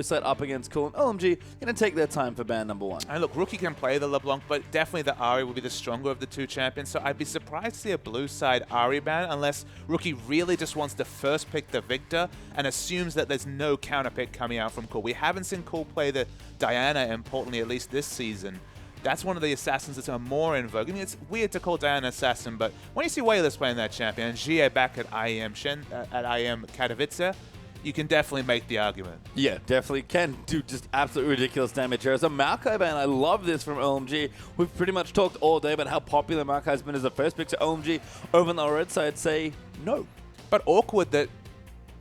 set up against Cool, and OMG going to take their time for ban number 1. And look, Rookie can play the LeBlanc, but definitely the Ahri will be the stronger of the two champions, so I'd be surprised to see a blue side Ahri ban unless Rookie really just wants to first pick the Victor and assumes that there's no counter pick coming out from Cool. We haven't seen Cool play the Diana, importantly, at least this season. That's one of the assassins that's more in vogue. I mean, it's weird to call Diana assassin, but when you see Wayless playing that champion, and Jie back at IEM Katowice, you can definitely make the argument. Yeah, definitely can do just absolutely ridiculous damage here. As a Maokai ban, I love this from OMG. We've pretty much talked all day about how popular Maokai has been as a first pick, so OMG over on the red side say no. But awkward that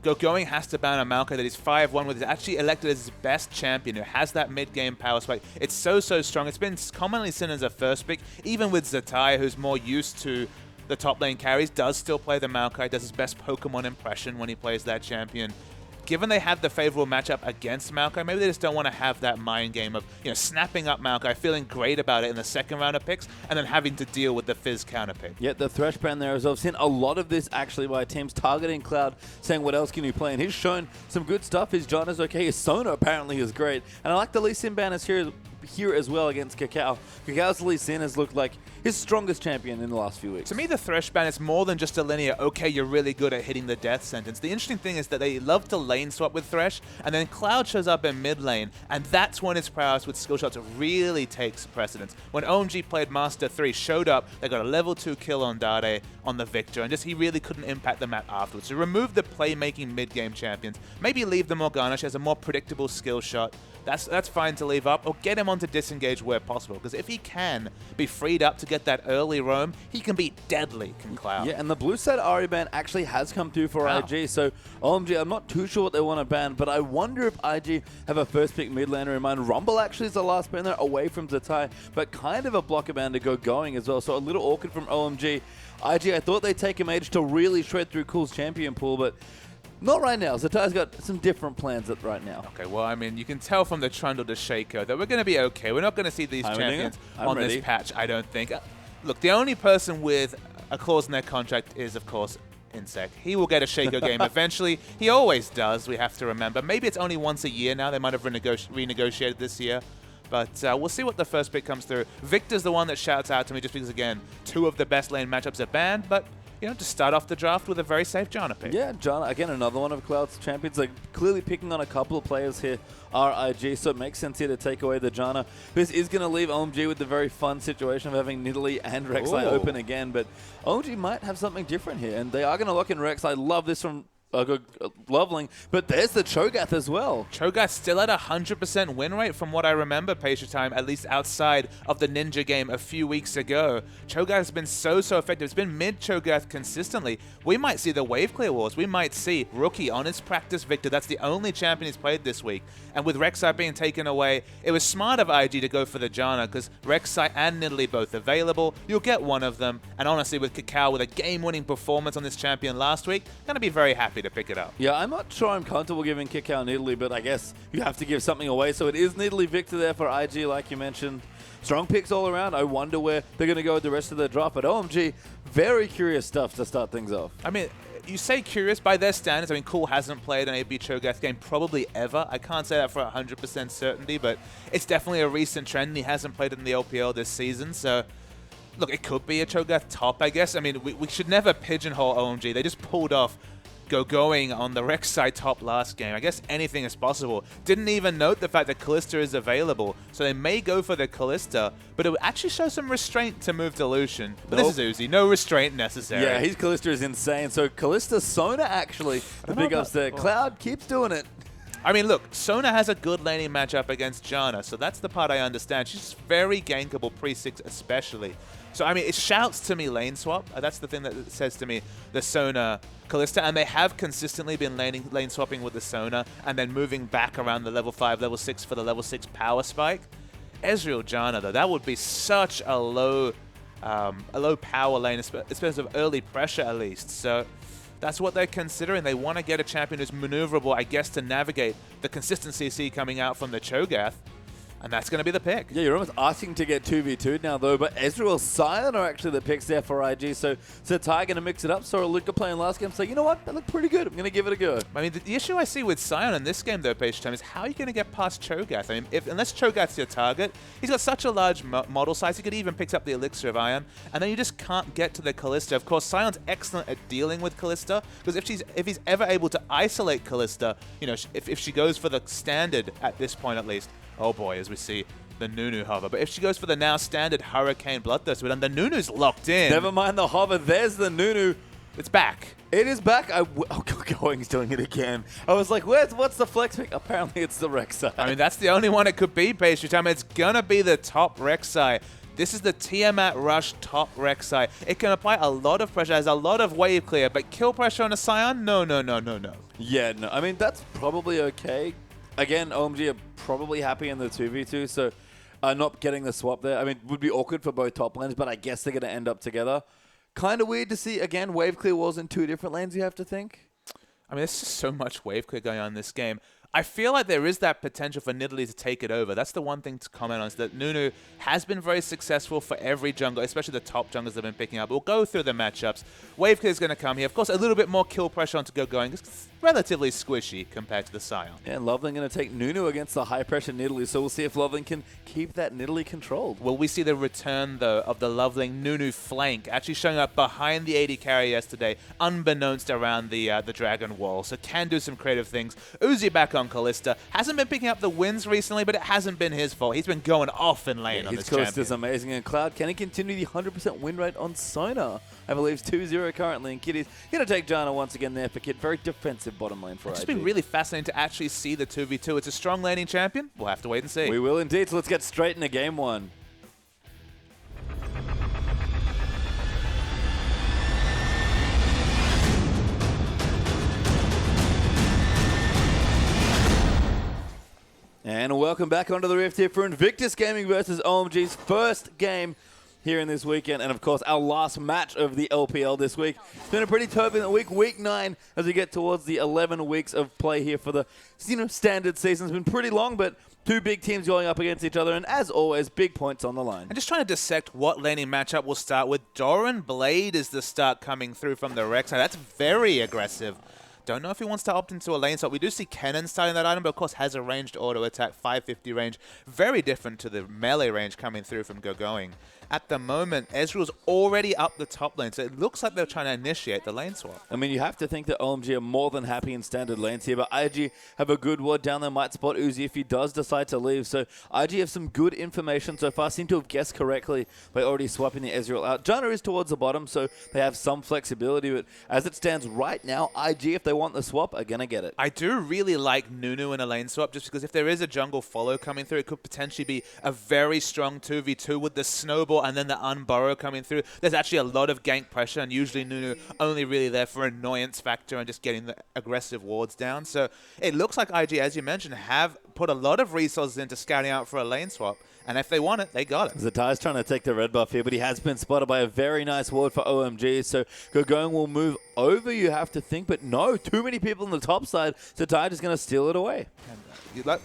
Going has to ban a Maokai that is 5-1 with, is actually elected as his best champion, who has that mid-game power spike. It's so strong. It's been commonly seen as a first pick, even with Zatai, who's more used to the top lane carries, does still play the Maokai, does his best Pokemon impression when he plays that champion. Given they have the favorable matchup against Maokai, maybe they just don't want to have that mind game of, snapping up Maokai, feeling great about it in the second round of picks, and then having to deal with the Fizz counter pick. Yeah, the Thresh ban there as well. I've seen a lot of this actually by teams targeting Cloud, saying what else can you play, and he's shown some good stuff. His John is okay, his Sona apparently is great, and I like the Lee Sin ban is here as well against Kakao. Kakao's Lee Sin has looked like his strongest champion in the last few weeks. To me, the Thresh ban is more than just a linear, okay, you're really good at hitting the death sentence. The interesting thing is that they love to lane swap with Thresh, and then Cloud shows up in mid lane, and that's when his prowess with skill shots really takes precedence. When OMG played Master 3, showed up, they got a level 2 kill on Dade on the Victor, and he really couldn't impact the map afterwards. So remove the playmaking mid-game champions. Maybe leave the Morgana, she has a more predictable skill shot. That's fine to leave up, or get him onto disengage where possible, because if he can be freed up to get that early roam, he can be deadly, can Cloud. Yeah, and the blue side Ahri ban actually has come through for IG, so OMG, I'm not too sure what they want to ban, but I wonder if IG have a first pick mid laner in mind. Rumble actually is the last ban there away from Zatai, but kind of a blocker ban to go going as well, so a little awkward from OMG. IG, I thought they'd take a mage to really shred through Cool's champion pool, but not right now. Zatai's got some different plans right now. Okay, well, I mean, you can tell from the Trundle to Shaco that we're going to be okay. We're not going to see these champions on this patch, I don't think. Look, the only person with a clause in their contract is, of course, Insect. He will get a Shaco game eventually. He always does, we have to remember. Maybe it's only once a year now. They might have renegotiated this year. But we'll see what the first pick comes through. Victor's the one that shouts out to me just because, again, 2 of the best lane matchups are banned, but to start off the draft with a very safe Janna pick. Yeah, Janna, again, another one of Cloud's champions. Like, clearly picking on a couple of players here are IG, so it makes sense here to take away the Janna. This is going to leave OMG with the very fun situation of having Nidalee and Rek'Sai open again, but OMG might have something different here, and they are going to lock in Rex. I love this from Loveling, but there's the Cho'Gath as well. Cho'Gath still at 100% win rate from what I remember, Patient Time, at least outside of the Ninja game a few weeks ago. Cho'Gath has been so effective. It's been mid Cho'Gath consistently. We might see the wave clear wars. We might see Rookie on his practice Victor. That's the only champion he's played this week. And with Rek'Sai being taken away, it was smart of IG to go for the Janna because Rek'Sai and Nidalee both available. You'll get one of them. And honestly, with Kakao with a game-winning performance on this champion last week, going to be very happy to pick it up. Yeah, I'm not sure I'm comfortable giving Kakao Nidalee, but I guess you have to give something away. So it is Nidalee Victor there for IG, like you mentioned. Strong picks all around. I wonder where they're going to go with the rest of the draft. But OMG, very curious stuff to start things off. I mean, you say curious by their standards. I mean, Cool hasn't played an AB Cho'Gath game probably ever. I can't say that for 100% certainty, but it's definitely a recent trend. He hasn't played in the LPL this season, so look, it could be a Cho'Gath top, I guess. I mean, we should never pigeonhole OMG. They just pulled off going on the Rek'Sai top last game. I guess anything is possible. Didn't even note the fact that Kalista is available, so they may go for the Kalista, but it would actually show some restraint to move to Lucian. But this is Uzi. No restraint necessary. Yeah, his Kalista is insane. So Kalista Sona actually, the big ups there. Cloud keeps doing it. I mean, look, Sona has a good laning matchup against Janna, so that's the part I understand. She's very gankable pre-6 especially. So, I mean, it shouts to me lane swap. That's the thing that it says to me, the Sona Kalista. And they have consistently been lane swapping with the Sona and then moving back around the level 5, level 6 for the level 6 power spike. Ezreal Janna, though, that would be such a low power lane, especially of early pressure at least. So that's what they're considering. They want to get a champion who's maneuverable, I guess, to navigate the consistency you see coming out from the Cho'Gath. And that's going to be the pick. Yeah, you're almost asking to get 2v2 now, though. But Ezreal, Sion are actually the picks there for IG. So Ty going to mix it up. Saw Luca playing last game. So, you know what? That looked pretty good. I'm going to give it a go. I mean, the issue I see with Sion in this game, though, Page Time, is how are you going to get past Cho'Gath? I mean, unless Cho'Gath's your target, he's got such a large model size, he could even pick up the Elixir of Iron, and then you just can't get to the Kalista. Of course, Sion's excellent at dealing with Kalista, because if he's ever able to isolate Kalista, you know, if she goes for the standard at this point at least, oh boy, as we see the Nunu hover. But if she goes for the now standard Hurricane Bloodthirst, then the Nunu's locked in. Never mind the hover. There's the Nunu. It's back. It is back. Going's doing it again. I was like, what's the flex pick? Apparently, it's the Rek'Sai. I mean, that's the only one it could be, Pastry Time. It's going to be the top Rek'Sai. This is the Tiamat Rush top Rek'Sai. It can apply a lot of pressure, has a lot of wave clear, but kill pressure on a Sion? No. Yeah, no. I mean, that's probably okay. Again, OMG are probably happy in the 2v2, so not getting the swap there. I mean, would be awkward for both top lanes, but I guess they're going to end up together. Kind of weird to see, again, wave clear walls in 2 different lanes, you have to think. I mean, there's just so much wave clear going on in this game. I feel like there is that potential for Nidalee to take it over. That's the one thing to comment on, is that Nunu has been very successful for every jungle, especially the top junglers they've been picking up. We'll go through the matchups. Wave clear is going to come here. Of course, a little bit more kill pressure on to go going. It's relatively squishy compared to the Sion. Yeah, and Loveland going to take Nunu against the high-pressure Nidalee, so we'll see if Loveland can keep that Nidalee controlled. Will we see the return, though, of the Loveling Nunu flank actually showing up behind the AD carry yesterday, unbeknownst around the Dragon Wall, so can do some creative things. Uzi back on Kalista. Hasn't been picking up the wins recently, but it hasn't been his fault. He's been going off in lane on this champion. His coast is amazing. And Cloud, can he continue the 100% win rate on Sona? I believe it's 2-0 currently, and Kitty's going to take Janna once again there for Kit. Very defensive bottom lane for IG. It's just been really fascinating to actually see the 2v2. It's a strong laning champion. We'll have to wait and see. We will indeed. So let's get straight into game 1. And welcome back onto the Rift here for Invictus Gaming versus OMG's first game here in this weekend. And of course, our last match of the LPL this week. It's been a pretty turbulent week, week 9, as we get towards the 11 weeks of play here for the standard season. It's been pretty long, but 2 big teams going up against each other. And as always, big points on the line. I'm just trying to dissect what laning matchup we'll start with. Doran Blade is the start coming through from the Rek'Sai. That's very aggressive. Don't know if he wants to opt into a lane swap. We do see Kennen starting that item, but of course has a ranged auto attack, 550 range. Very different to the melee range coming through from Gogoing. At the moment, Ezreal's already up the top lane, so it looks like they're trying to initiate the lane swap. I mean, you have to think that OMG are more than happy in standard lanes here, but IG have a good ward down there, might spot Uzi if he does decide to leave. So IG have some good information so far, seem to have guessed correctly by already swapping the Ezreal out. Janna is towards the bottom, so they have some flexibility, but as it stands right now, IG, if they want the swap, are going to get it. I do really like Nunu in a lane swap, just because if there is a jungle follow coming through, it could potentially be a very strong 2v2 with the snowball and then the unburrow coming through. There's actually a lot of gank pressure, and usually Nunu only really there for annoyance factor and just getting the aggressive wards down. So it looks like IG, as you mentioned, have put a lot of resources into scouting out for a lane swap. And if they want it, they got it. Zatai's trying to take the red buff here, but he has been spotted by a very nice ward for OMG. So Gogoing will move over, you have to think. But no, too many people on the top side. Zatai is going to steal it away. And,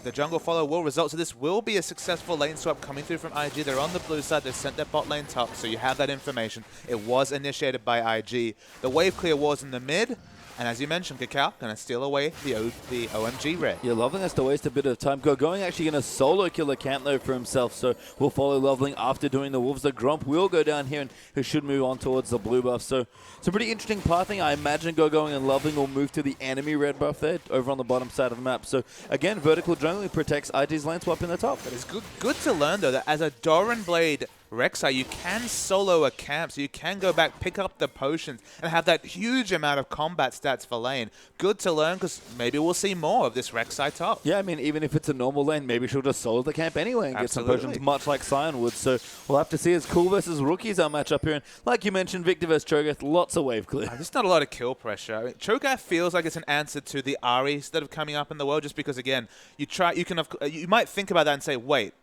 the jungle follow will result. So this will be a successful lane swap coming through from IG. They're on the blue side. They've sent their bot lane top, so you have that information. It was initiated by IG. The wave clear was in the mid. And as you mentioned, Kakao going to steal away the OMG red. Yeah, Loveling has to waste a bit of time. Gogoing actually going to solo kill a camp though for himself, so we'll follow Loveling after doing the Wolves. The Gromp will go down here and he should move on towards the blue buff. So it's a pretty interesting pathing. I imagine Gogoing and Loveling will move to the enemy red buff there over on the bottom side of the map. So again, vertical jungling protects IG's lane swap in the top. But it's good to learn though that as a Doran Blade Rek'Sai, you can solo a camp, so you can go back, pick up the potions, and have that huge amount of combat stats for lane. Good to learn, because maybe we'll see more of this Rek'Sai top. Yeah, I mean, even if it's a normal lane, maybe she'll just solo the camp anyway and Absolutely. get some potions, much like Sion would. So we'll have to see as cool versus rookies our matchup here. And like you mentioned, Victor versus Cho'Gath, lots of wave clear. There's not a lot of kill pressure. I mean, Cho'Gath feels like it's an answer to the Aries that are coming up in the world, just because, again, you might think about that and say, wait,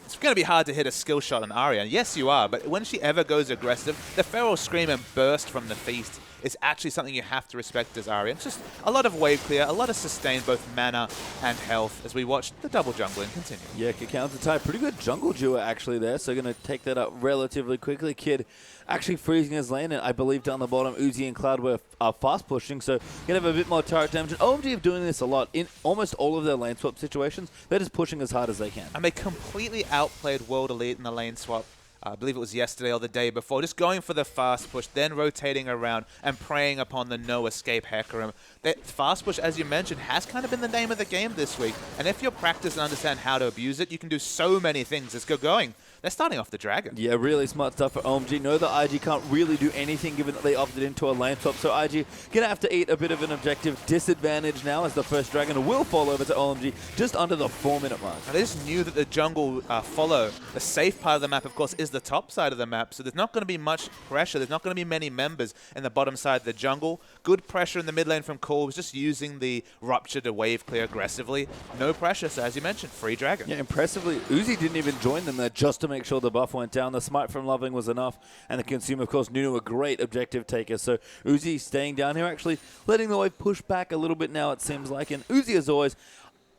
it's going to be hard to hit a skill shot on Arya. And yes, you are, but when she ever goes aggressive, the Feral Scream and Burst from the Feast is actually something you have to respect as Ari. It's just a lot of wave clear, a lot of sustain, both mana and health, as we watch the double jungling continue. Yeah, Kakao and Zatai, pretty good jungle duo actually there, so going to take that up relatively quickly. Kid actually freezing his lane, and I believe down the bottom, Uzi and Cloud were fast pushing, so going to have a bit more turret damage. And OMG are doing this a lot. In almost all of their lane swap situations, they're just pushing as hard as they can. And they completely outplayed World Elite in the lane swap. I believe it was yesterday or the day before, just going for the fast push, then rotating around and preying upon the no-escape Hecarim. That fast push, as you mentioned, has kind of been the name of the game this week. And if you practice and understand how to abuse it, you can do so many things. Let's go going. They're starting off the Dragon. Yeah, really smart stuff for OMG. Know that IG can't really do anything given that they opted into a lane swap. So IG going to have to eat a bit of an objective disadvantage now as the first Dragon will fall over to OMG just under the 4-minute mark. Now, they just knew that the jungle follow. The safe part of the map, of course, is the top side of the map. So there's not going to be much pressure. There's not going to be many members in the bottom side of the jungle. Good pressure in the mid lane from Corvus, just using the Rupture to wave clear aggressively. No pressure, so as you mentioned, free Dragon. Yeah, impressively, Uzi didn't even join them there just to make sure the buff went down. The smite from Loving was enough, and the Consumer, of course, Nuno a great objective taker. So Uzi staying down here, actually letting the wave push back a little bit now, it seems like. And Uzi, as always,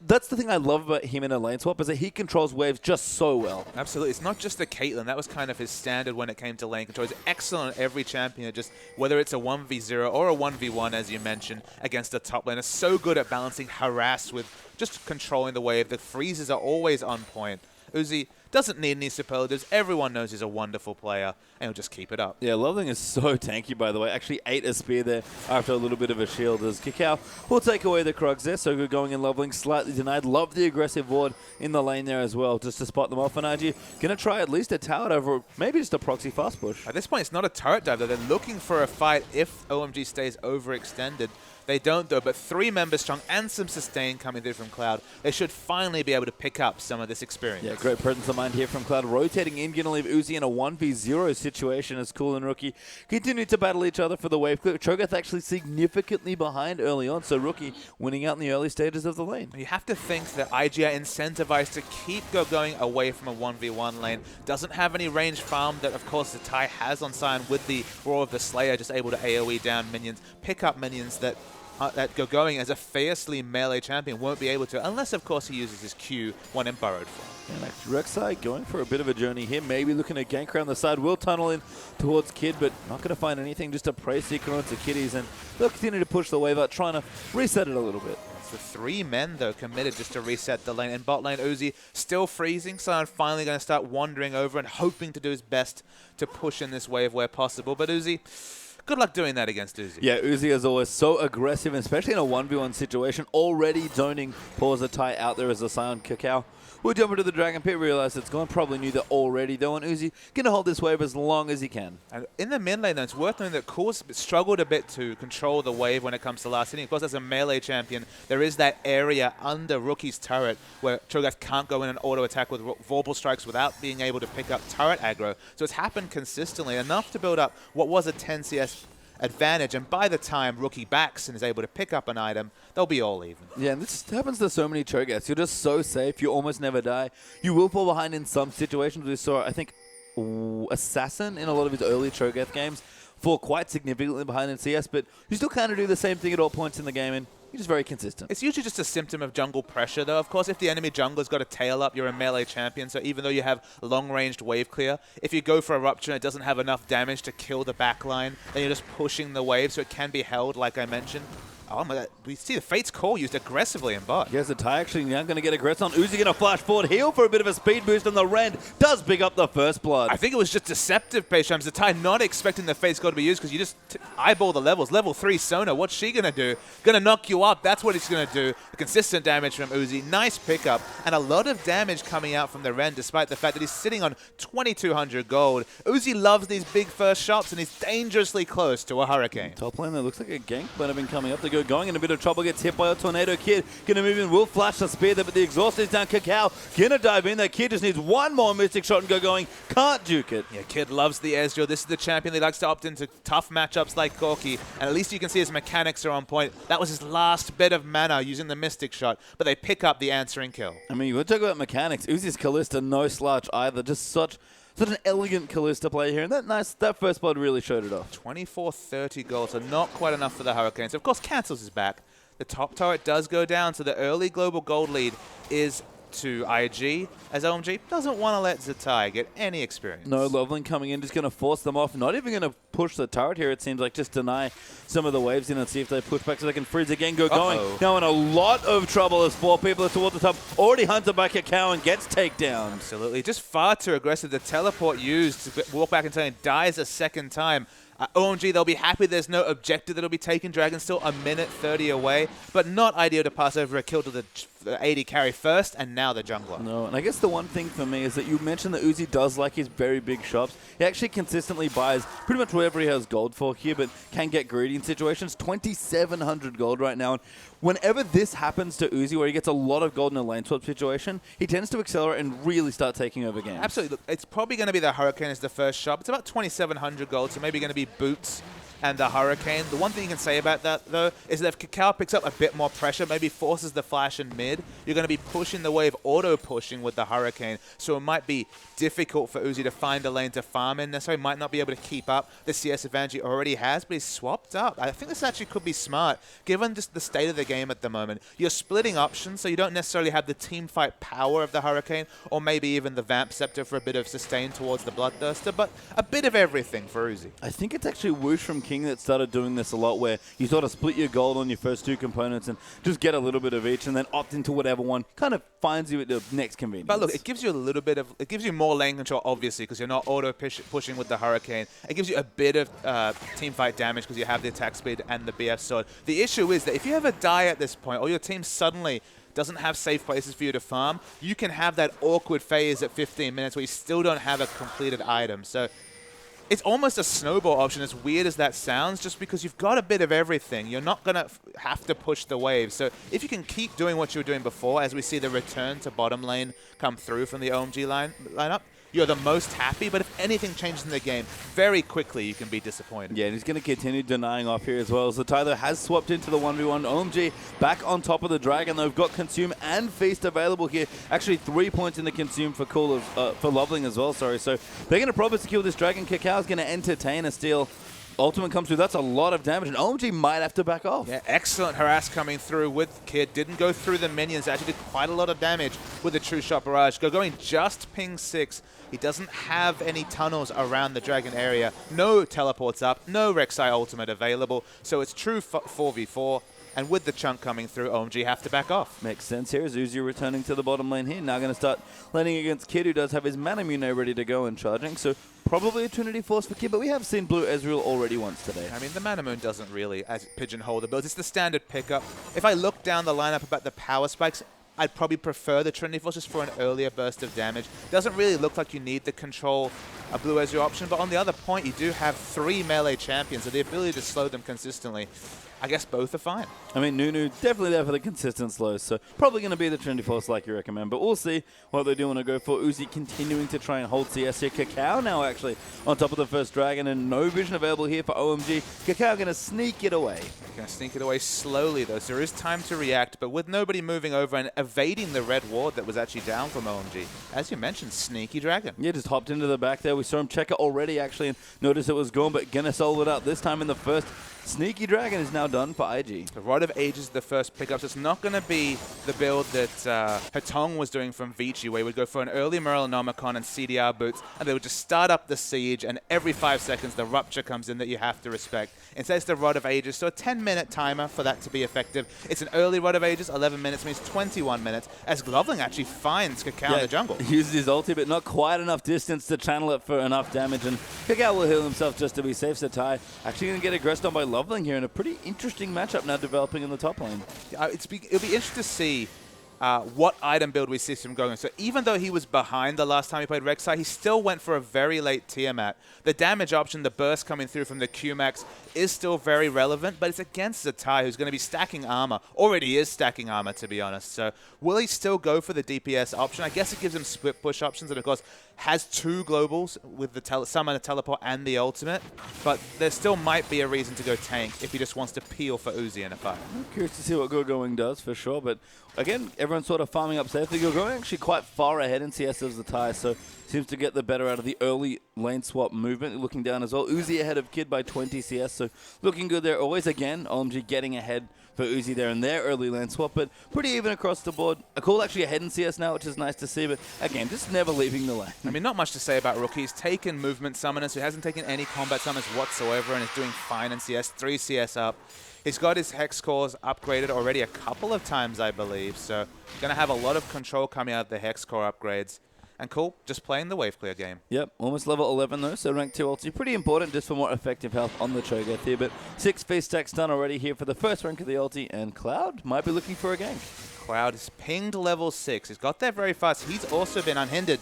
that's the thing I love about him in a lane swap, is that he controls waves just so well. Absolutely. It's not just the Caitlyn. That was kind of his standard when it came to lane control. He's excellent at every champion, just whether it's a 1v0 or a 1v1, as you mentioned, against a top laner. So good at balancing harass with just controlling the wave. The freezes are always on point. Uzi doesn't need any superlatives. Everyone knows he's a wonderful player, and he'll just keep it up. Yeah, Loving is so tanky, by the way. Actually ate a spear there after a little bit of a shield as Kakao will take away the Krugs there. So good going in Loving, slightly denied. Love the aggressive ward in the lane there as well, just to spot them off. And IG going to try at least a tower over, maybe just a proxy fast push. At this point, it's not a turret dive, though. They're looking for a fight if OMG stays overextended. They don't, though, but 3 members strong and some sustain coming through from Cloud. They should finally be able to pick up some of this experience. Yeah, great presence of mind here from Cloud. Rotating in, going to leave Uzi in a 1v0 situation as Cool and Rookie continue to battle each other for the wave clear. Cho'Gath actually significantly behind early on, so Rookie winning out in the early stages of the lane. You have to think that IG are incentivized to keep going away from a 1v1 lane. Doesn't have any range farm that, of course, the Tai has on Sion with the Roar of the Slayer, just able to AoE down minions, pick up minions that go going as a fiercely melee champion won't be able to, unless, of course, he uses his Q when in borrowed form. And Rek'Sai going for a bit of a journey here, maybe looking at gank around the side, will tunnel in towards Kid, but not going to find anything, just a Prey Seeker onto Kiddies, and they'll continue to push the wave out, trying to reset it a little bit. It's the 3 men, though, committed just to reset the lane. In bot lane, Uzi still freezing, Sion finally going to start wandering over and hoping to do his best to push in this wave where possible, but Uzi, good luck doing that against Uzi. Yeah, Uzi is always so aggressive, especially in a 1v1 situation, already zoning Pause a tie out there as a Sion. Kakao will jump into the Dragon Pit, realize it's gone, probably knew that already though, and Uzi going to hold this wave as long as he can. And in the mid lane, though, it's worth noting that Cool's struggled a bit to control the wave when it comes to last hitting. Of course, as a melee champion, there is that area under Rookie's turret where Cho'Gath can't go in and auto-attack with Vorpal Strikes without being able to pick up turret aggro. So it's happened consistently, enough to build up what was a 10 CS advantage, and by the time Rookie backs and is able to pick up an item, they'll be all even. Yeah, and this happens to so many Cho'Gaths. You're just so safe, you almost never die. You will fall behind in some situations. We saw, I think, Assassin in a lot of his early Cho'Gath games fall quite significantly behind in CS, but you still kind of do the same thing at all points in the game, and you're just very consistent. It's usually just a symptom of jungle pressure, though. Of course, if the enemy jungler's got a tail up, you're a melee champion, so even though you have long-ranged wave clear, if you go for a Rupture and it doesn't have enough damage to kill the backline, then you're just pushing the wave, so it can be held, like I mentioned. Oh my god, we see the Fate's Call used aggressively in bot. Yes, the Tai actually now going to get aggressive on. Uzi going to flash forward, heal for a bit of a speed boost, and the Rend does pick up the first blood. I think it was just deceptive, Payshams. The Tai not expecting the Fate's Call to be used because you just eyeball the levels. Level 3 Sona, what's she going to do? Going to knock you up, that's what it's going to do. The consistent damage from Uzi, nice pickup, and a lot of damage coming out from the Rend despite the fact that he's sitting on 2,200 gold. Uzi loves these big first shots and he's dangerously close to a Hurricane. Top lane, that looks like a gank might have been coming up. They go going in a bit of trouble, gets hit by a Tornado. Kid gonna move in, will flash the spear there, but the exhaust is down. Kakao gonna dive in. That Kid just needs one more Mystic Shot and go going. Can't juke it. Yeah, Kid loves the Ezreal. This is the champion that likes to opt into tough matchups like Corki, and at least you can see his mechanics are on point. That was his last bit of mana using the Mystic Shot, but they pick up the answering kill. I mean, you want to talk about mechanics. Uzi's Kalista, no slouch either. Just such Such an elegant Kalista play here, and that first blood really showed it off. 24-30 gold, so not quite enough for the Hurricanes. Of course, Cancels is back. The top turret does go down, so the early global gold lead is to IG, as OMG doesn't want to let Zatai get any experience. No, Loveling coming in, just going to force them off. Not even going to push the turret here, it seems like. Just deny some of the waves in and see if they push back so they can freeze again, going. Now in a lot of trouble as 4 people are towards the top. Already hunted by Cacao and gets takedown. Absolutely. Just far too aggressive. The teleport used to walk back and turn dies a second time. OMG, they'll be happy there's no objective that'll be taken. Dragon still a minute 30 away, but not ideal to pass over a kill to the AD carry first, and now the jungler. No, and I guess the one thing for me is that you mentioned that Uzi does like his very big shops. He actually consistently buys pretty much whatever he has gold for here, but can get greedy in situations. 2,700 gold right now. And whenever this happens to Uzi, where he gets a lot of gold in a lane swap situation, he tends to accelerate and really start taking over games. Absolutely. Look, it's probably going to be the Hurricane as the first shop. It's about 2,700 gold, so maybe going to be Boots and the Hurricane. The one thing you can say about that, though, is that if Cacao picks up a bit more pressure, maybe forces the flash in mid, you're going to be pushing the wave, auto-pushing with the Hurricane. So it might be difficult for Uzi to find a lane to farm in. Necessarily might not be able to keep up the CS advantage he already has, but he's swapped up. I think this actually could be smart, given just the state of the game at the moment. You're splitting options, so you don't necessarily have the team fight power of the Hurricane, or maybe even the Vamp Scepter for a bit of sustain towards the Bloodthirster, but a bit of everything for Uzi. I think it's actually Whoosh from King that started doing this a lot, where you sort of split your gold on your first 2 components and just get a little bit of each and then opt into whatever one kind of finds you at the next convenience. But look, it gives you a little bit of, it gives you more lane control, obviously, because you're not auto-pushing with the Hurricane. It gives you a bit of team fight damage because you have the attack speed and the BF sword. The issue is that if you ever die at this point, or your team suddenly doesn't have safe places for you to farm, you can have that awkward phase at 15 minutes where you still don't have a completed item. So it's almost a snowball option, as weird as that sounds, just because you've got a bit of everything. You're not going to have to push the wave. So if you can keep doing what you were doing before, as we see the return to bottom lane come through from the OMG lineup, you're the most happy. But if anything changes in the game, very quickly you can be disappointed. Yeah, and he's going to continue denying off here as well. As the Tyler has swapped into the 1v1. OMG back on top of the Dragon. They've got Consume and Feast available here. Actually, 3 points in the Consume for for Loveling as well, sorry. So they're going to probably secure this Dragon. Cacao's going to entertain a steal. Ultimate comes through. That's a lot of damage, and OMG might have to back off. Yeah, excellent harass coming through with Kid. Didn't go through the minions. Actually did quite a lot of damage with the True Shot Barrage. Going just ping 6. He doesn't have any tunnels around the Dragon area. No teleports up. No Rek'Sai ultimate available. So it's true 4v4. And with the chunk coming through, OMG have to back off. Makes sense here. Zuzu returning to the bottom lane here. Now going to start laning against Kid, who does have his Manamune ready to go and charging. So probably a Trinity Force for Kid, but we have seen Blue Ezreal already once today. I mean, the Manamune doesn't really pigeonhole the builds. It's the standard pickup. If I look down the lineup about the power spikes, I'd probably prefer the Trinity Force just for an earlier burst of damage. Doesn't really look like you need the control a Blue Ezreal option, but on the other point, you do have 3 melee champions, so the ability to slow them consistently. I guess both are fine. I mean, Nunu definitely there for the consistent slows, so probably going to be the Trinity Force like you recommend. But we'll see what they do want to go for. Uzi continuing to try and hold CS here. Cacao now actually on top of the first Dragon, and no vision available here for OMG. Cacao going to sneak it away. Going to sneak it away slowly, though, so there is time to react. But with nobody moving over and evading the red ward that was actually down from OMG, as you mentioned, sneaky Dragon. Yeah, just hopped into the back there. We saw him check it already, actually, and noticed it was gone, but going to solve it out this time in the first. Sneaky Dragon is now done for IG. The Rod of Ages is the first pickup, so it's not going to be the build that Hatong was doing from Vici, where he would go for an early Morellonomicon and CDR boots, and they would just start up the siege, and every 5 seconds the Rupture comes in that you have to respect. Instead, it's the Rod of Ages, so a 10-minute timer for that to be effective. It's an early Rod of Ages, 11 minutes means 21 minutes, as Loveling actually finds Cacao in the jungle. He uses his ulti, but not quite enough distance to channel it for enough damage, and Cacao will heal himself just to be safe. So Tai actually going to get aggressed on by Loveling here in a pretty interesting matchup now developing in the top lane. It'll be interesting to see what item build we see him going. So even though he was behind the last time he played Rek'Sai, he still went for a very late Tiamat. The damage option, the burst coming through from the Qmax, is still very relevant, but it's against Zatai, who's going to be stacking armor. Already is stacking armor, to be honest. So will he still go for the DPS option? I guess it gives him split push options, and of course has 2 globals with the summon, the teleport, and the ultimate. But there still might be a reason to go tank if he just wants to peel for Uzi in a fight. I'm curious to see what Go Going does for sure, but again, everyone everyone's sort of farming up safely. You're going actually quite far ahead in CS as the tie, so seems to get the better out of the early lane swap movement. Looking down as well. Uzi ahead of Kid by 20 CS, so looking good there. Always again, OMG getting ahead for Uzi there in their early lane swap, but pretty even across the board. A call actually ahead in CS now, which is nice to see, but again, just never leaving the lane. I mean, not much to say about Rookie. He's taken movement summoners, so he hasn't taken any combat summoners whatsoever and is doing fine in CS, 3 CS up. He's got his Hex cores upgraded already a couple of times, I believe, so going to have a lot of control coming out of the Hex core upgrades. And cool, just playing the wave clear game. Yep, almost level 11 though, so rank 2 ulti. Pretty important just for more effective health on the Cho'Gath here, but 6 face stacks done already here for the first rank of the ulti, and Cloud might be looking for a gank. Cloud is pinged level 6. He's got there very fast. He's also been unhindered.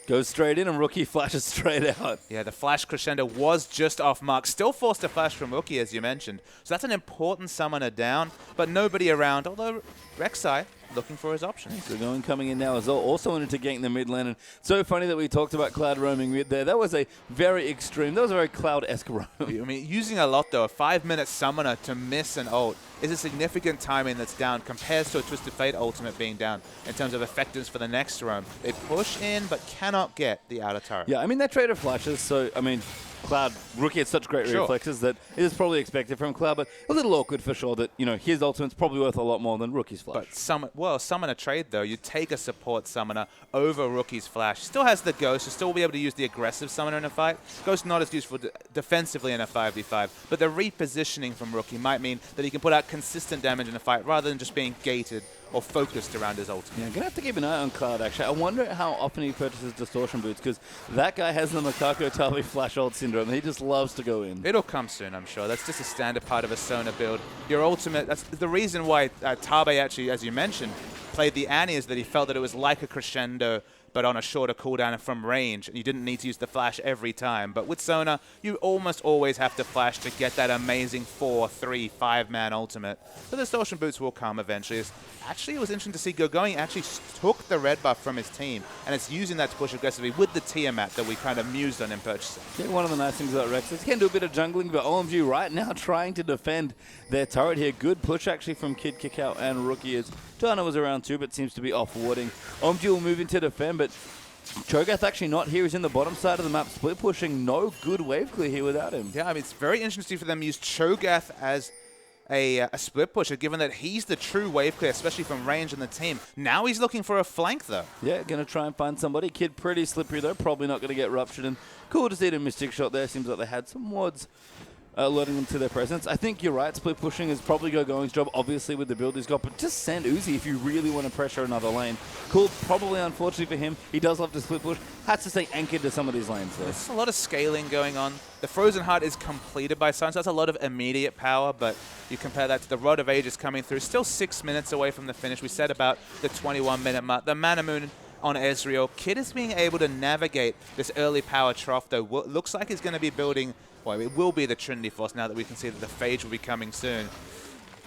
Goes straight in and Rookie flashes straight out. Yeah, the flash crescendo was just off mark. Still forced a flash from Rookie, as you mentioned. So that's an important summoner down, but nobody around, although Rek'Sai looking for his options. So going coming in now as well. Also wanted to gank the mid lane. And so funny that we talked about Cloud roaming mid there. That was a very extreme, that was a very Cloud-esque roam. I mean, using a lot though, a 5-minute summoner to miss an ult is a significant timing that's down compared to a Twisted Fate ultimate being down in terms of effectiveness for the next roam. They push in but cannot get the outer turret. Yeah, I mean, they traded flashes, so, I mean, Cloud, Rookie had such great reflexes that it is probably expected from Cloud, but a little awkward for sure that, you know, his ultimate's probably worth a lot more than Rookie's flash. But summoner trade though, you take a support summoner over Rookie's flash. Still has the Ghost, so still will be able to use the aggressive summoner in a fight. Ghost not as useful defensively in a 5v5, but the repositioning from Rookie might mean that he can put out consistent damage in a fight rather than just being gated or focused around his ultimate. Yeah, I'm going to have to keep an eye on Cloud, actually. I wonder how often he purchases Distortion Boots, because that guy has the Makako Tabi flash ult syndrome. He just loves to go in. It'll come soon, I'm sure. That's just a standard part of a Sona build. Your ultimate, that's the reason why Tabe actually, as you mentioned, played the Annie, is that he felt that it was like a crescendo, but on a shorter cooldown and from range, and you didn't need to use the flash every time. But with Sona, you almost always have to flash to get that amazing 4, 3, 5-man ultimate. So the Distortion Boots will come eventually. Actually, it was interesting to see Gogoing actually took the red buff from his team, and it's using that to push aggressively with the Tiamat that we kind of mused on him purchasing. Yeah, one of the nice things about Rex is he can do a bit of jungling, but OMG right now trying to defend their turret here. Good push actually from Kid, Kickout, and Rookie as Johanna was around too, but seems to be off warding. OMG will move into defend, but Cho'Gath actually not here. He's in the bottom side of the map, split pushing. No good wave clear here without him. Yeah, I mean, it's very interesting for them to use Cho'Gath as a split pusher, given that he's the true wave clear, especially from range in the team. Now he's looking for a flank, though. Yeah, going to try and find somebody. Kid pretty slippery, though. Probably not going to get ruptured. And cool to see a Mystic Shot there. Seems like they had some wards alerting them to their presence. I think you're right. Split pushing is probably Gogoing's job, obviously, with the build he's got. But just send Uzi if you really want to pressure another lane. Cool, probably unfortunately for him. He does love to split push. Has to stay anchored to some of these lanes, though. There's a lot of scaling going on. The Frozen Heart is completed by Sun, so that's a lot of immediate power, but you compare that to the Rod of Ages coming through. Still 6 minutes away from the finish. We said about the 21-minute mark. The Mana Moon on Ezreal. Kid is being able to navigate this early power trough, though. Looks like he's going to be building, well, it will be the Trinity Force now that we can see that the Phage will be coming soon.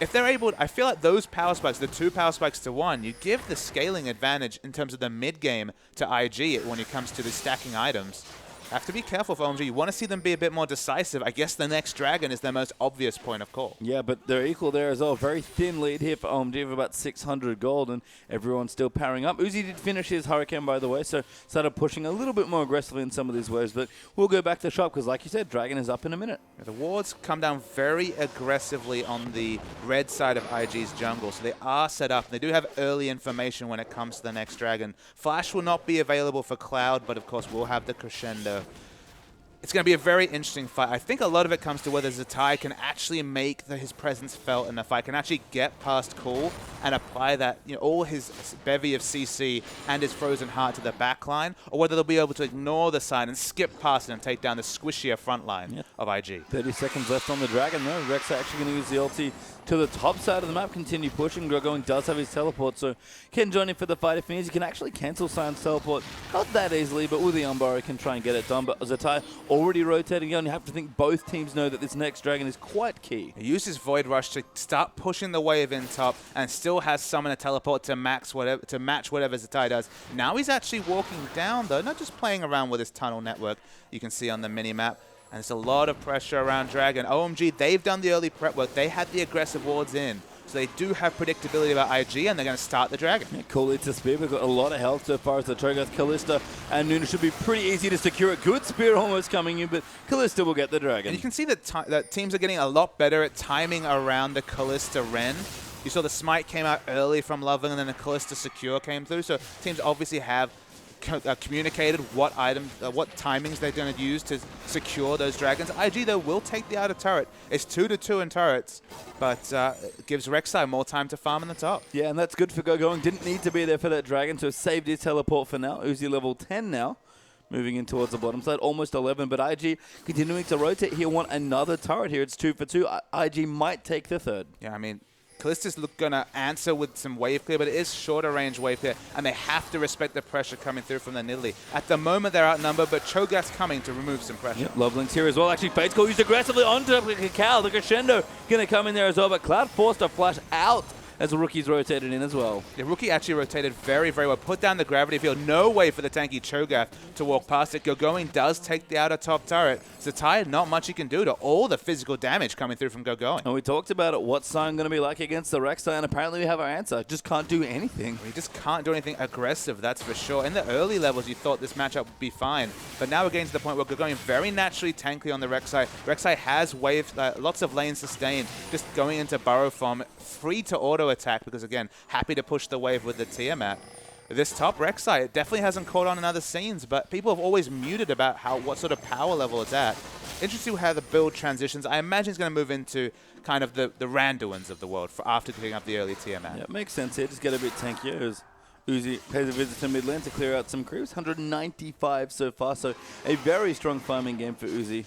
If they're able, I feel like those power spikes, the 2 power spikes to 1, you give the scaling advantage in terms of the mid game to IG when it comes to the stacking items. Have to be careful for OMG. You want to see them be a bit more decisive. I guess the next dragon is their most obvious point of call. Yeah, but they're equal there as well. Very thin lead here for OMG of about 600 gold, and everyone's still powering up. Uzi did finish his Hurricane, by the way, so started pushing a little bit more aggressively in some of these waves, but we'll go back to the shop because, like you said, dragon is up in a minute. The wards come down very aggressively on the red side of IG's jungle, so they are set up. They do have early information when it comes to the next dragon. Flash will not be available for Cloud, but of course we'll have the crescendo. It's going to be a very interesting fight. I think a lot of it comes to whether Zatai can actually make his presence felt in the fight, can actually get past Cool and apply that, you know, all his bevy of CC and his Frozen Heart to the back line, or whether they'll be able to ignore the side and skip past it and take down the squishier front line of IG. 30 seconds left on the dragon, though. Rex actually going to use the ulti to the top side of the map, continue pushing. Gogoing does have his teleport, so can join in for the fight if he needs. He can actually cancel Sion's teleport. Not that easily, but with the Umbaro can try and get it done. But Zatai already rotating on. You have to think both teams know that this next dragon is quite key. He uses Void Rush to start pushing the wave in top and still has Summoner teleport to match whatever Zatai does. Now he's actually walking down, though, not just playing around with his tunnel network you can see on the mini-map. And there's a lot of pressure around Dragon. OMG, they've done the early prep work. They had the aggressive wards in. So they do have predictability about IG, and they're going to start the Dragon. Yeah, cool to spear. We've got a lot of health so far as the Cho'Gath, Kalista, and Nunu should be pretty easy to secure. A good spear almost coming in, but Kalista will get the Dragon. And you can see that teams are getting a lot better at timing around the Kalista Ren. You saw the Smite came out early from Loveling, and then the Kalista Secure came through. So teams obviously have communicated what timings they're going to use to secure those Dragons. IG, though, will take the outer turret. It's 2-2 in turrets, but it gives Rek'Sai more time to farm in the top. Yeah, and that's good for Gogoing. Didn't need to be there for that Dragon, so saved his teleport for now. Uzi level 10 now. Moving in towards the bottom side, almost 11, but IG continuing to rotate. He'll want another turret here. It's 2 for 2. IG might take the third. Yeah, I mean, Kalista's going to answer with some wave clear, but it is shorter range wave clear, and they have to respect the pressure coming through from the Nidalee. At the moment, they're outnumbered, but Cho'Gath's coming to remove some pressure. Yep, Loveling's here as well. Actually, Fate's Call used aggressively onto Cacao. The Crescendo going to come in there as well, but Cloud forced a flash out as the Rookie's rotated in as well. The Rookie actually rotated very, very well. Put down the gravity field. No way for the tanky Cho'Gath to walk past it. Gogoing does take the outer top turret. Zatai, not much he can do to all the physical damage coming through from Gogoing. And we talked about it. What's Sion going to be like against the Rek'Sai? And apparently we have our answer. Just can't do anything. He just can't do anything aggressive, that's for sure. In the early levels, you thought this matchup would be fine. But now we're getting to the point where Gogoing very naturally tanky on the Rek'Sai. Rek'Sai has lots of lane sustain, just going into Burrow Farm, free to auto attack because, again, happy to push the wave with the Tiamat. This top Rek'Sai, it definitely hasn't caught on in other scenes, but people have always muted about what sort of power level it's at. Interesting how the build transitions. I imagine it's going to move into kind of the Randuins of the world after picking up the early Tiamat. Yeah, it makes sense here. Just get a bit tankier as Uzi pays a visit to mid lane to clear out some creeps. 195 so far, so a very strong farming game for Uzi.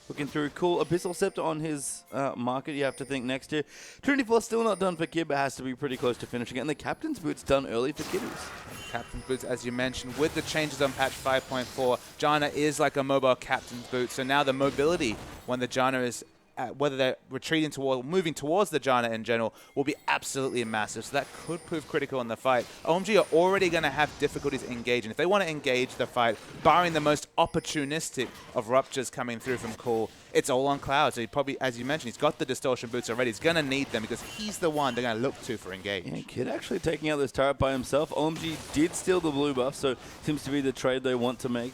Looking through. Cool. Abyssal Scepter on his market, you have to think next year. Trinity Force still not done for Kid, but has to be pretty close to finishing it. And the Captain's Boot's done early for Kiddies. Captain's Boots, as you mentioned, with the changes on patch 5.4, Janna is like a mobile Captain's Boot. So now the mobility when the Janna is whether they're retreating toward, moving towards the Janna in general, will be absolutely massive. So that could prove critical in the fight. OMG are already going to have difficulties engaging. If they want to engage the fight, barring the most opportunistic of ruptures coming through from Cool, it's all on Cloud. So he probably, as you mentioned, he's got the distortion boots already. He's going to need them because he's the one they're going to look to for engage. Yeah, Kid actually taking out this turret by himself. OMG did steal the blue buff, so seems to be the trade they want to make.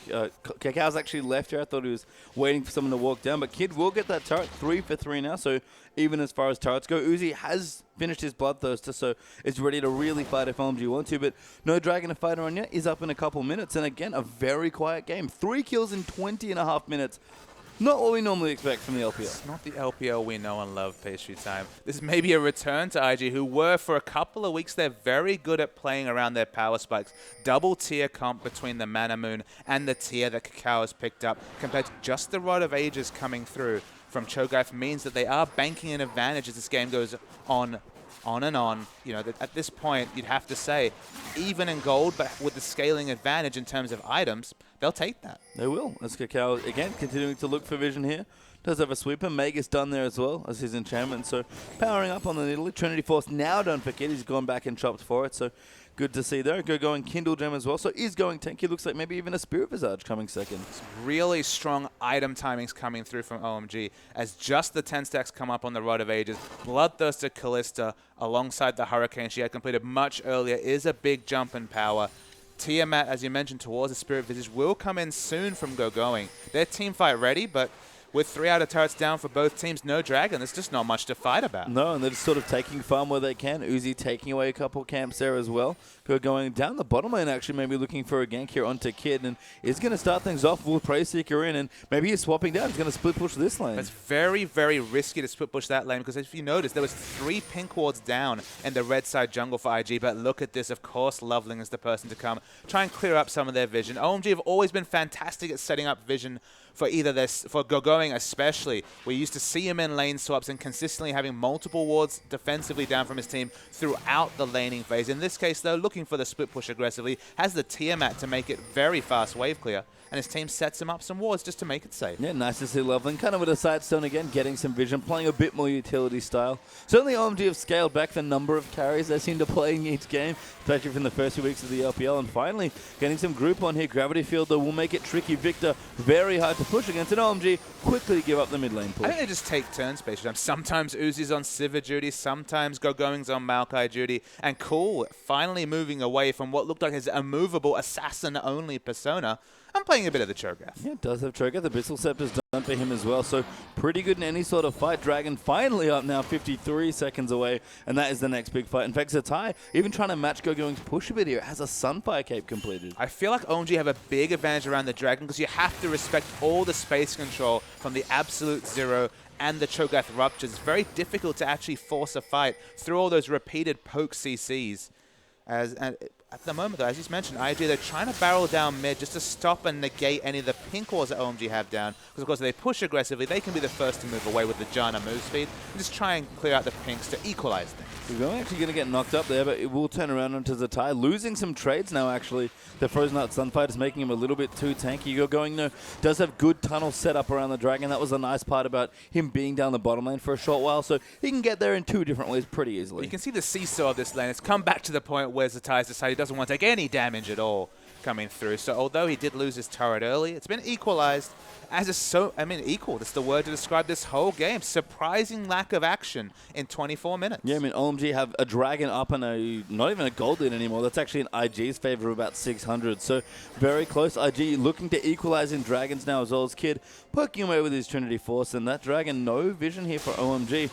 Cacao's actually left here. I thought he was waiting for someone to walk down, but Kid will get that turret 3 for 3 now, so even as far as turrets go, Uzi has finished his Bloodthirster, so is ready to really fight if OMG want to, but no Dragon to fight on yet. Is up in a couple minutes, and again, a very quiet game. 3 kills in 20.5 minutes. Not what we normally expect from the LPL. It's not the LPL we know and love, Pastry Time. This may be a return to IG, who were, for a couple of weeks, they're very good at playing around their power spikes. Double tier comp between the Mana Moon and the tier that Cacao has picked up, compared to just the Rod of Ages coming through from Cho'Gath, means that they are banking an advantage as this game goes on and on. You know, at this point, you'd have to say, even in gold, but with the scaling advantage in terms of items, they'll take that. They will. As Cacao, again, continuing to look for vision here. Does have a sweeper. Mega's done there as well as his enchantment. So powering up on the Nidalee. Trinity Force now done for Kid. He's gone back and chopped for it. So good to see there. Going Kindle Gem as well. So is going tanky. Looks like maybe even a Spirit Visage coming second. Really strong item timings coming through from OMG as just the 10 stacks come up on the Rod of Ages. Bloodthirster Kalista alongside the Hurricane she had completed much earlier is a big jump in power. Tiamat, as you mentioned, towards the Spirit Visage will come in soon from Gogoing. They're team fight ready, but with 3 outer turrets down for both teams, no Dragon. There's just not much to fight about. No, and they're just sort of taking farm where they can. Uzi taking away a couple camps there as well. Going down the bottom lane, actually, maybe looking for a gank here onto Kid, and is going to start things off with Prey Seeker in, and maybe he's swapping down. He's going to split push this lane. It's very, very risky to split push that lane, because if you notice, there was 3 pink wards down in the red side jungle for IG, but look at this. Of course, Loveling is the person to come. Try and clear up some of their vision. OMG have always been fantastic at setting up vision for either this, for Gogoing especially. We used to see him in lane swaps and consistently having multiple wards defensively down from his team throughout the laning phase. In this case, though, looking for the split push aggressively, has the Tiamat to make it very fast wave clear, and his team sets him up some wards just to make it safe. Yeah, nice to see Loveling. Kind of with a Sightstone again, getting some vision, playing a bit more utility style. Certainly OMG have scaled back the number of carries they seem to play in each game, especially from the first few weeks of the LPL, and finally getting some group on here. Gravity Field, though, will make it tricky. Victor, very hard to push against an OMG. quickly give up the mid lane push. I think they just take turns, basically. Sometimes Uzi's on Sivir duty, sometimes Gogoing's on Maokai duty, and Cool finally moving away from what looked like his immovable assassin-only persona. I'm playing a bit of the Cho'Gath. Yeah, it does have Cho'Gath. The Abyssal Scepter's done for him as well, so pretty good in any sort of fight. Dragon finally up now, 53 seconds away, and that is the next big fight. In fact, Zatai even trying to match Gogoing's push a bit here. It has a Sunfire cape completed. I feel like OMG have a big advantage around the Dragon because you have to respect all the space control from the Absolute Zero and the Cho'Gath Ruptures. It's very difficult to actually force a fight through all those repeated poke CCs. At the moment, though, as you mentioned, IG, they're trying to barrel down mid just to stop and negate any of the pink walls that OMG have down. Because, of course, if they push aggressively, they can be the first to move away with the Janna move speed and just try and clear out the pinks to equalize things. We're actually going to get knocked up there, but it will turn around onto Zatai. Losing some trades now, actually. The Frozen Out Sunfight is making him a little bit too tanky. Gogoing, though, does have good tunnels set up around the Dragon. That was the nice part about him being down the bottom lane for a short while, so he can get there in two different ways pretty easily. You can see the seesaw of this lane. It's come back to the point where Zatai's decided he doesn't want to take any damage at all coming through. So although he did lose his turret early, it's been equalized as equal. That's the word to describe this whole game. Surprising lack of action in 24 minutes. Yeah, I mean, OMG have a Dragon up and not even a gold lead anymore. That's actually in IG's favor of about 600. So very close. IG looking to equalize in Dragons now as well as Kid poking away with his Trinity Force. And that Dragon, no vision here for OMG.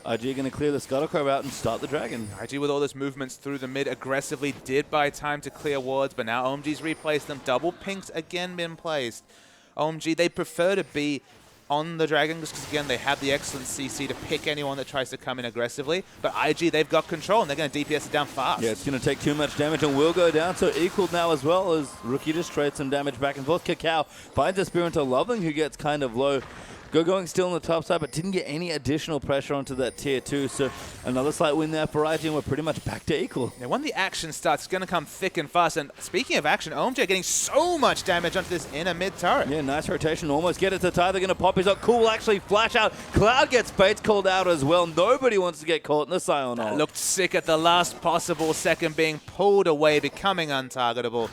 IG going to clear the Scuttlecrow out and start the Dragon. IG with all those movements through the mid aggressively did buy time to clear wards, but now OMG's replaced them. Double pinks again been placed. OMG, they prefer to be on the Dragon because, again, they have the excellent CC to pick anyone that tries to come in aggressively. But IG, they've got control, and they're going to DPS it down fast. Yeah, it's going to take too much damage and will go down. So equal now as well as Rookie just trades some damage back and forth. Cacao finds a spear into Loving, who gets kind of low. Gogoing still on the top side, but didn't get any additional pressure onto that tier 2. So another slight win there for IG, and we're pretty much back to equal. Now, when the action starts, it's going to come thick and fast. And speaking of action, OMG are getting so much damage onto this inner mid turret. Yeah, nice rotation. Almost get it to Ty. They're going to pop his up. Cool will actually flash out. Cloud gets Fates called out as well. Nobody wants to get caught in the Scion ult. Looked sick at the last possible second, being pulled away, becoming untargetable.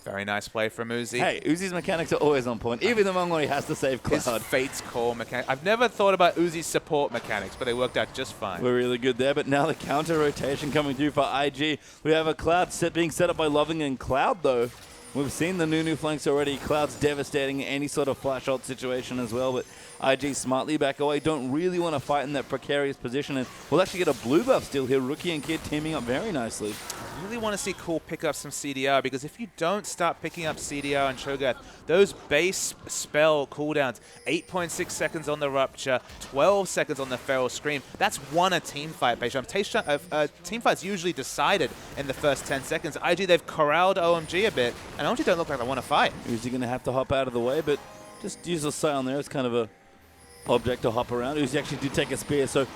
Very nice play from Uzi. Hey, Uzi's mechanics are always on point. Even the moment when he has to save Cloud. His Fate's Call mechanic. I've never thought about Uzi's support mechanics, but they worked out just fine. We're really good there, but now the counter rotation coming through for IG. We have a Cloud being set up by Loving and Cloud, though. We've seen the new flanks already. Cloud's devastating in any sort of flash ult situation as well, but IG smartly back away. Don't really want to fight in that precarious position, and we'll actually get a blue buff still here. Rookie and Kid teaming up very nicely. I really want to see Cool pick up some CDR, because if you don't start picking up CDR and Cho'Gath, those base spell cooldowns, 8.6 seconds on the Rupture, 12 seconds on the Feral Scream, that's won a team fight, basically. Team fight's usually decided in the first 10 seconds. IG, they've corralled OMG a bit, and OMG don't look like they want to fight. Uzi going to have to hop out of the way, but just use the Scion there. It's kind of a object to hop around. Uzi actually did take a spear, so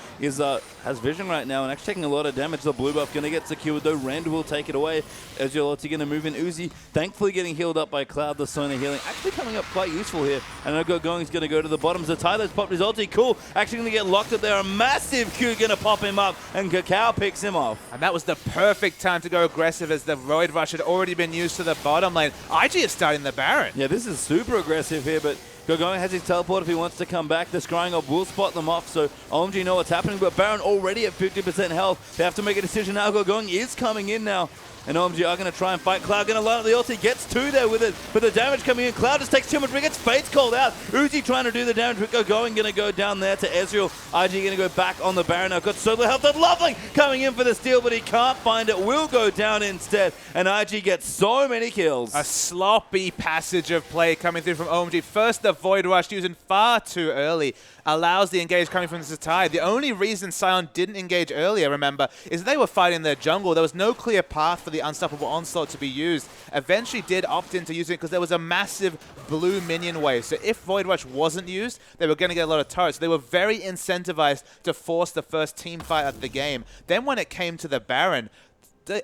has vision right now and actually taking a lot of damage. The blue buff going to get secured, though. Rand will take it away. Ezreal going to move in. Uzi thankfully getting healed up by Cloud. The Sona healing actually coming up quite useful here. And Gogoing's going to go to the bottom. Tyler's popped his ulti. Cool. Actually going to get locked up there. A massive Q going to pop him up, and Cacao picks him off. And that was the perfect time to go aggressive, as the Void Rush had already been used to the bottom lane. IG is starting the Baron. Yeah, this is super aggressive here, but Gogoing has his teleport if he wants to come back. The Scrying Orb will spot them off, so OMG know what's happening, but Baron already at 50% health. They have to make a decision now. Gogoing is coming in now, and OMG are going to try and fight. Cloud going to line up the ulti, gets two there with it, but the damage coming in. Cloud just takes too much, but gets Fates called out. Uzi trying to do the damage, but Gogoing going to go down there to Ezreal. IG going to go back on the Baron now. Got so little health. Lovely coming in for the steal, but he can't find it. Will go down instead, and IG gets so many kills. A sloppy passage of play coming through from OMG. First, the Void Rush using far too early allows the engage coming from Zatai. The only reason Sion didn't engage earlier, remember, is they were fighting their jungle. There was no clear path for the Unstoppable Onslaught to be used. Eventually did opt into using it because there was a massive blue minion wave. So if Void Rush wasn't used, they were going to get a lot of turrets. They were very incentivized to force the first team fight of the game. Then when it came to the Baron,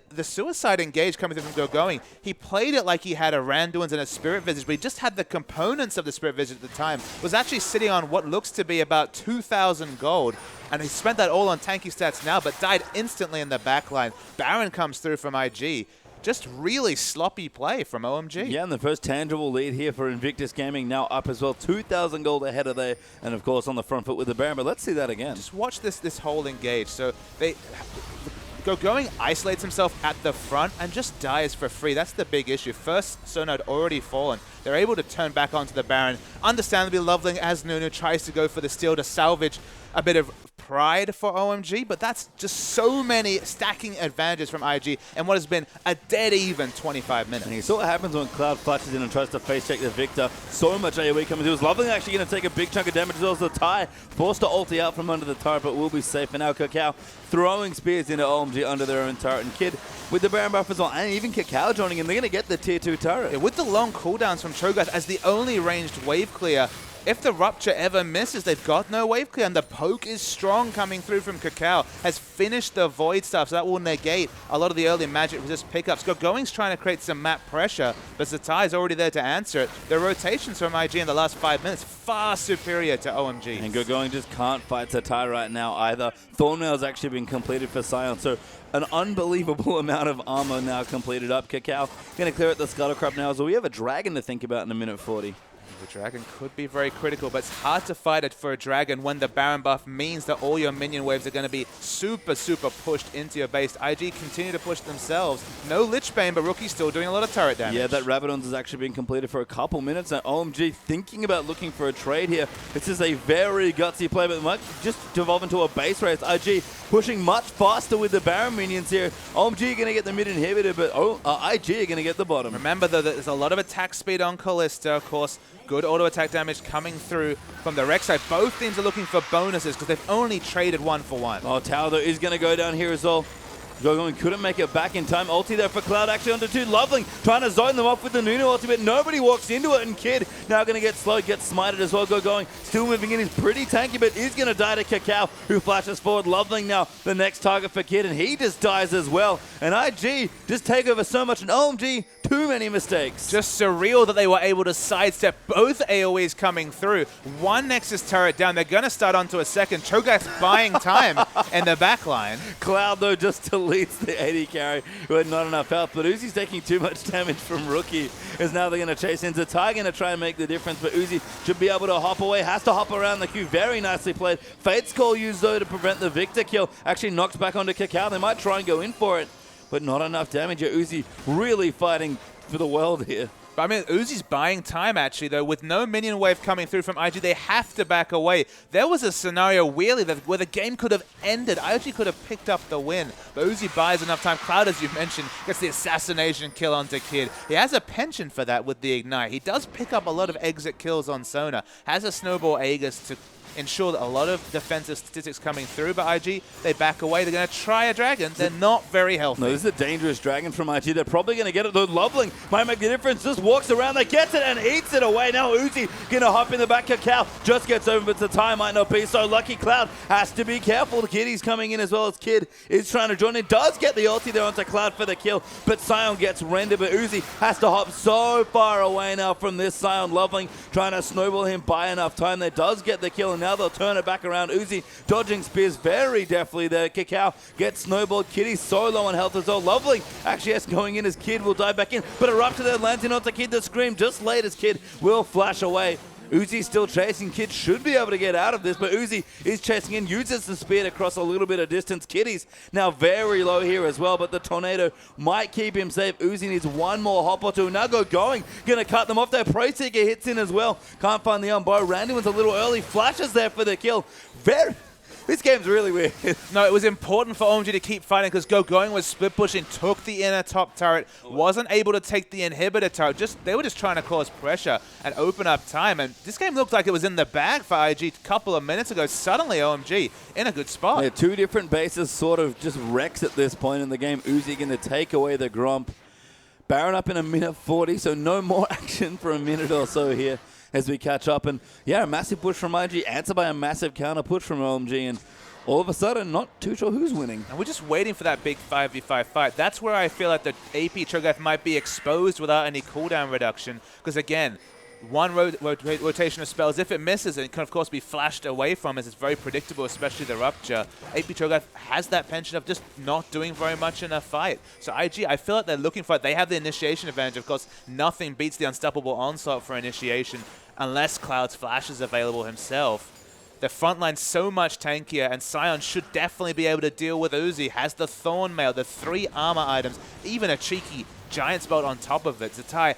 the suicide engage coming through from Gogoing, he played it like he had a Randuin's and a Spirit Visage, but he just had the components of the Spirit Visage at the time. Was actually sitting on what looks to be about 2,000 gold, and he spent that all on tanky stats now, but died instantly in the backline. Baron comes through from IG. just really sloppy play from OMG. Yeah, and the first tangible lead here for Invictus Gaming now up as well. 2,000 gold ahead of there, and of course on the front foot with the Baron. But let's see that again. Just watch this whole engage. So Going isolates himself at the front and just dies for free. That's the big issue. First Sona had already fallen. They're able to turn back onto the Baron. Understandably, Loveling as Nunu tries to go for the steal to salvage a bit of pride for OMG, but that's just so many stacking advantages from IG and what has been a dead even 25 minutes. And you saw what happens when Cloud flashes in and tries to face check the Victor. So much AoE coming through. Is Loveling actually going to take a big chunk of damage as well as the Ty. Forced to ulti out from under the turret, but will be safe. And now Kakao throwing spears into OMG under their own turret. And Kid with the Baron buff as well. And even Kakao joining in. They're going to get the tier 2 turret. Yeah, with the long cooldowns from Cho'Gath as the only ranged wave clear, if the Rupture ever misses, they've got no wave clear, and the poke is strong coming through from Kakao. Has finished the Void stuff, so that will negate a lot of the early magic resist pickups. Going's trying to create some map pressure, but Zatai is already there to answer it. The rotations from IG in the last 5 minutes, far superior to OMG. And Going just can't fight Zatai right now either. Thornmail's actually been completed for Sion, so an unbelievable amount of armor now completed up. Kakao going to clear out the Scuttlecrab now, so we have a dragon to think about in a minute 40. The dragon could be very critical, but it's hard to fight it for a dragon when the Baron buff means that all your minion waves are going to be super pushed into your base. IG continue to push themselves. No Lich Bane, but Rookie's still doing a lot of turret damage. Yeah, that Rabadon's has actually been completed for a couple minutes. Now OMG thinking about looking for a trade here. This is a very gutsy play, but it might just devolve into a base race. IG pushing much faster with the Baron minions here. OMG are going to get the mid inhibitor, but IG are going to get the bottom. Remember, though, that there's a lot of attack speed on Kalista, of course. Good auto attack damage coming through from the Rex side. Both teams are looking for bonuses because they've only traded 1-for-1. Oh, Tower though is going to go down here as well. Going couldn't make it back in time. Ulti there for Cloud actually onto 2. Loveling trying to zone them off with the Nunu ulti, but nobody walks into it. And Kid now going to get slow, gets smited as well. Going still moving in. He's pretty tanky, but is going to die to Kakao, who flashes forward. Loveling now the next target for Kid, and he just dies as well. And IG just take over so much, and OMG too many mistakes. Just surreal that they were able to sidestep both AoEs coming through. One Nexus turret down. They're going to start onto a second. Cho'Gath's buying time in the back line. Cloud though just deletes the AD carry who had not enough health, but Uzi's taking too much damage from Rookie, as now they're going to chase in. Zatai going to try and make the difference, but Uzi should be able to hop away, has to hop around the queue. Very nicely played. Fate's Call used though to prevent the Victor kill. Actually knocks back onto Kakao. They might try and go in for it, but not enough damage. Uzi really fighting for the world here. But I mean, Uzi's buying time, actually, though. With no minion wave coming through from IG, they have to back away. There was a scenario, really, where the game could have ended. IG could have picked up the win, but Uzi buys enough time. Cloud, as you mentioned, gets the assassination kill onto Kid. He has a penchant for that with the Ignite. He does pick up a lot of exit kills on Sona. Has a Snowball Aegis to ensure that a lot of defensive statistics coming through, but IG, they back away. They're going to try a dragon. They're not very healthy. No, this is a dangerous dragon from IG. They're probably going to get it. The Loveling might make the difference. Just walks around, they gets it and eats it away. Now Uzi going to hop in the back. Kakao just gets over, but the time might not be so lucky. Cloud has to be careful. The Kiddy's coming in as well as Kid is trying to join in. Does get the ulti there onto Cloud for the kill, but Sion gets rendered, but Uzi has to hop so far away now from this Sion. Loveling trying to snowball him by enough time. They does get the kill, and now they'll turn it back around. Uzi dodging spears very deftly there. Kakao gets snowballed. Kiddy so low on health as well. Loveling actually has going in as Kid will dive back in, but Eruptor there lands in onto Kid. The scream just late as Kid will flash away. Uzi still chasing. Kid should be able to get out of this, but Uzi is chasing in, uses the spear to cross a little bit of distance. Kiddy's now very low here as well, but the Tornado might keep him safe. Uzi needs one more hop or two. Now going to cut them off there. Pro Seeker hits in as well. Can't find the unbow. Randy was a little early. Flashes there for the kill. This game's really weird. No, it was important for OMG to keep fighting because Going was split pushing, took the inner top turret, wasn't able to take the inhibitor turret. They were just trying to cause pressure and open up time. And this game looked like it was in the bag for IG a couple of minutes ago. Suddenly OMG in a good spot. Yeah, two different bases sort of just wrecks at this point in the game. Uzi going to take away the Gromp. Baron up in a minute 40, so no more action for a minute or so here as we catch up. And yeah, a massive push from IG, answered by a massive counter push from OMG, and all of a sudden, not too sure who's winning. And we're just waiting for that big 5v5 fight. That's where I feel like the AP Cho'Gath might be exposed without any cooldown reduction. Because again, one rotation of spells. If it misses, it can of course be flashed away from as it's very predictable, especially the Rupture. AP Cho'Gath has that penchant of just not doing very much in a fight. So IG, I feel like they're looking for it. They have the initiation advantage. Of course, nothing beats the Unstoppable Onslaught for initiation unless Cloud's Flash is available himself. The front line's so much tankier, and Sion should definitely be able to deal with Uzi. Has the Thorn Mail, the 3 armor items, even a cheeky Giant's Belt on top of it. Zatai,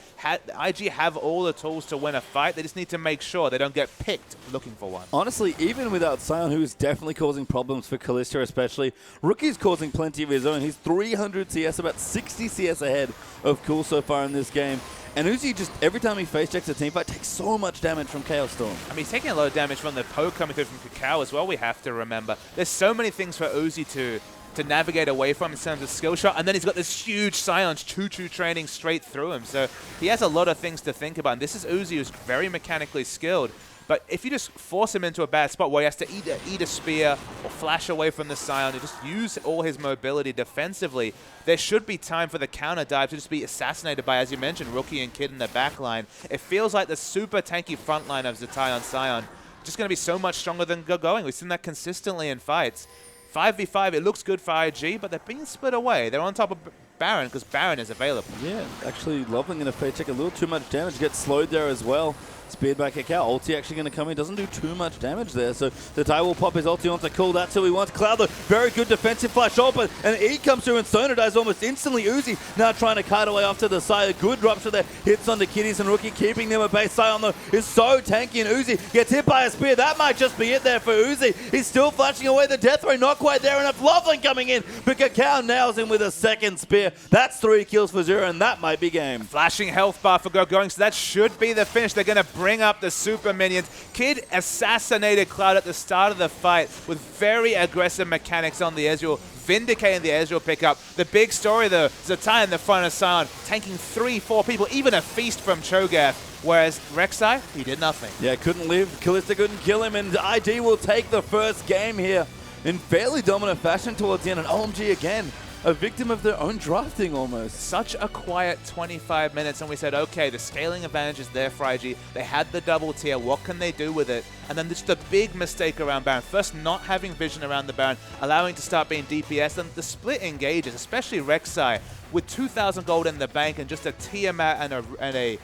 IG have all the tools to win a fight. They just need to make sure they don't get picked looking for one. Honestly, even without Sion, who is definitely causing problems for Kalista especially, Rookie's causing plenty of his own. He's 300 CS, about 60 CS ahead of Cool so far in this game. And Uzi just, every time he face checks a teamfight, takes so much damage from Chaos Storm. I mean, he's taking a lot of damage from the poke coming through from Kakao as well, we have to remember. There's so many things for Uzi to navigate away from in terms of skill shot, and then he's got this huge Silence choo-choo training straight through him. So he has a lot of things to think about. And this is Uzi, who's very mechanically skilled. But if you just force him into a bad spot where he has to eat a spear or flash away from the Scion and just use all his mobility defensively, there should be time for the counter dive to just be assassinated by, as you mentioned, Rookie and Kid in the back line. It feels like the super tanky front line of Zatai on Scion just going to be so much stronger than going. We've seen that consistently in fights. 5v5, it looks good for IG, but they're being split away. They're on top of Baron because Baron is available. Yeah, actually, Loveling in a face check, a little too much damage. Gets slowed there as well. Speared by Kakao. Ulti actually going to come in. Doesn't do too much damage there. So the Tai will pop his ulti onto Cool. That's who he wants. Cloud, the very good defensive flash open. And E comes through and Sonar dies almost instantly. Uzi now trying to kite away off to the side. A good rupture there. Hits on the Kitties and Rookie, keeping them at base. Sion though is so tanky, and Uzi gets hit by a spear. That might just be it there for Uzi. He's still flashing away the death ray. Not quite there enough. Loveling coming in. But Kakao nails him with a second spear. That's 3 kills for 0, and that might be game. Flashing health bar for going, so that should be the finish. They're going to bring up the super minions. Kid assassinated Cloud at the start of the fight with very aggressive mechanics on the Ezreal, vindicating the Ezreal pickup. The big story though, Zatai in the front of Sion, tanking 3-4 people, even a feast from Cho'Gath. Whereas Rek'Sai, he did nothing. Yeah, couldn't live. Kalista couldn't kill him, and ID will take the first game here in fairly dominant fashion towards the end. And OMG again, a victim of their own drafting almost. Such a quiet 25 minutes, and we said, okay, the scaling advantage is there for IG. They had the double tier. What can they do with it? And then just a big mistake around Baron. First, not having vision around the Baron, allowing to start being DPS, and the split engages, especially Rek'Sai, with 2,000 gold in the bank and just a Tiamat and a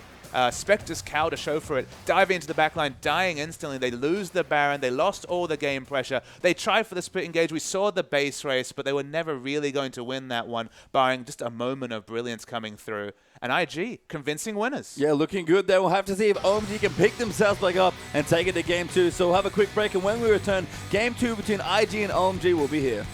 Spectre's Cow to show for it, diving into the backline, dying instantly. They lose the Baron. They lost all the game pressure. They tried for the split engage. We saw the base race, but they were never really going to win that one, barring just a moment of brilliance coming through. And IG, convincing winners. Yeah, looking good there. We'll have to see if OMG can pick themselves back up and take it to Game 2. So we'll have a quick break, and when we return, Game 2 between IG and OMG will be here.